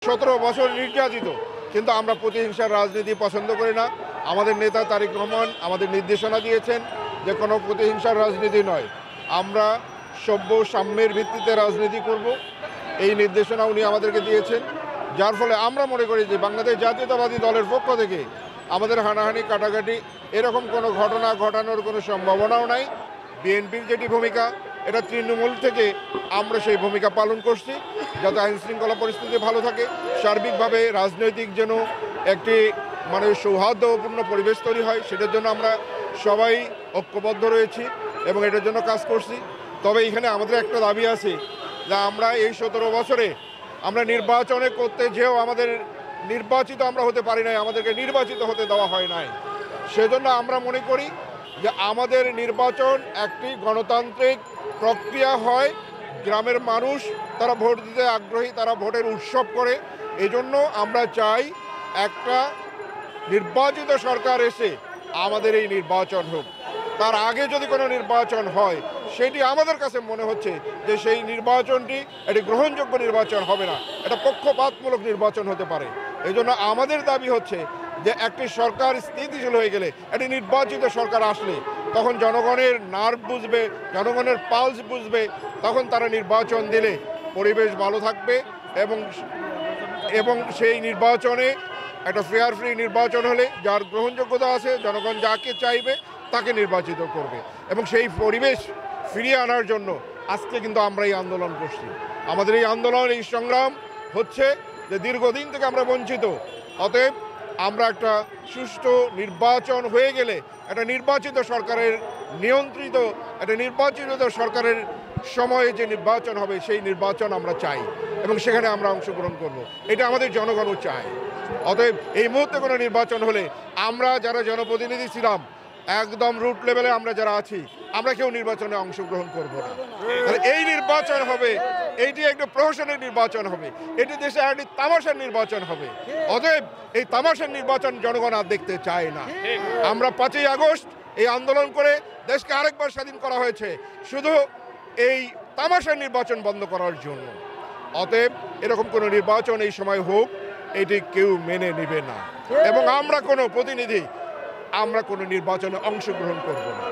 17 বছর নির্যাতিত, কিন্তু আমরা প্রতিহিংসার রাজনীতি পছন্দ করি না। আমাদের নেতা তারেক রহমান আমাদের নির্দেশনা দিয়েছেন যে কোনো প্রতিহিংসার রাজনীতি নয়, আমরা সভ্য সাম্যের ভিত্তিতে রাজনীতি করব, এই নির্দেশনা উনি আমাদেরকে দিয়েছেন। যার ফলে আমরা মনে করি যে বাংলাদেশ জাতীয়তাবাদী দলের পক্ষ থেকে আমাদের হানাহানি কাটাকাটি এরকম কোনো ঘটনা ঘটানোর কোনো সম্ভাবনাও নাই। বিএনপির যেটি ভূমিকা, এটা তৃণমূল থেকে আমরা সেই ভূমিকা পালন করছি, যাতে আইনশৃঙ্খলা পরিস্থিতি ভালো থাকে, সার্বিকভাবে রাজনৈতিক যেন একটি সৌহার্দ্যপূর্ণ পরিবেশ তৈরি হয়, সেটার জন্য আমরা সবাই ঐক্যবদ্ধ রয়েছি এবং এটার জন্য কাজ করছি। তবে এখানে আমাদের একটা দাবি আছে যে আমরা এই 17 বছরে আমরা নির্বাচনে করতে যেও আমাদের নির্বাচিত আমরা হতে পারি নাই, আমাদেরকে নির্বাচিত হতে দেওয়া হয় নাই। সেজন্য আমরা মনে করি যে আমাদের নির্বাচন একটি গণতান্ত্রিক প্রক্রিয়া হয়, গ্রামের মানুষ তারা ভোট দিতে আগ্রহী, তারা ভোটের উৎসব করে। এই জন্য আমরা চাই একটা নির্বাচিত সরকার এসে আমাদের এই নির্বাচন হোক। তার আগে যদি কোনো নির্বাচন হয়, সেটি আমাদের কাছে মনে হচ্ছে যে সেই নির্বাচনটি একটি গ্রহণযোগ্য নির্বাচন হবে না, এটা পক্ষপাতমূলক নির্বাচন হতে পারে। এই জন্য আমাদের দাবি হচ্ছে যে একটি সরকার স্থিতিশীল হয়ে গেলে, একটি নির্বাচিত সরকার আসলে তখন জনগণের নার্ভ বুঝবে, জনগণের পালস বুঝবে, তখন তারা নির্বাচন দিলে পরিবেশ ভালো থাকবে এবং সেই নির্বাচনে একটা ফেয়ার ফ্রি নির্বাচন হলে যার গ্রহণযোগ্যতা আছে, জনগণ যাকে চাইবে তাকে নির্বাচিত করবে। এবং সেই পরিবেশ ফিরিয়ে আনার জন্য আজকে কিন্তু আমরা এই আন্দোলন করছি। আমাদের এই আন্দোলন, এই সংগ্রাম হচ্ছে যে দীর্ঘদিন থেকে আমরা বঞ্চিত, অতএব আমরা একটা সুষ্ঠু নির্বাচন হয়ে গেলে একটা নির্বাচিত সরকারের নিয়ন্ত্রিত, একটা নির্বাচিত সরকারের সময়ে যে নির্বাচন হবে সেই নির্বাচন আমরা চাই এবং সেখানে আমরা অংশগ্রহণ করব, এটা আমাদের জনগণও চায়। অতএব এই মুহূর্তে কোনো নির্বাচন হলে আমরা যারা জনপ্রতিনিধি ছিলাম, একদম রুট লেভেলে আমরা যারা আছি, আমরা কেউ নির্বাচনে অংশগ্রহণ করব না। এই নির্বাচন হবে, এইটি একটা প্রহসনের নির্বাচন হবে, এটি দেশে একটি তামাশার নির্বাচন হবে। অতএব এই তামাশার নির্বাচন জনগণ আর দেখতে চায় না। আমরা 5ই আগস্ট এই আন্দোলন করে দেশকে আরেকবার স্বাধীন করা হয়েছে শুধু এই তামাশার নির্বাচন বন্ধ করার জন্য। অতএব এরকম কোনো নির্বাচন এই সময় হোক, এটি কেউ মেনে নেবে না এবং আমরা কোনো প্রতিনিধি আমরা কোনো নির্বাচনে অংশগ্রহণ করব না।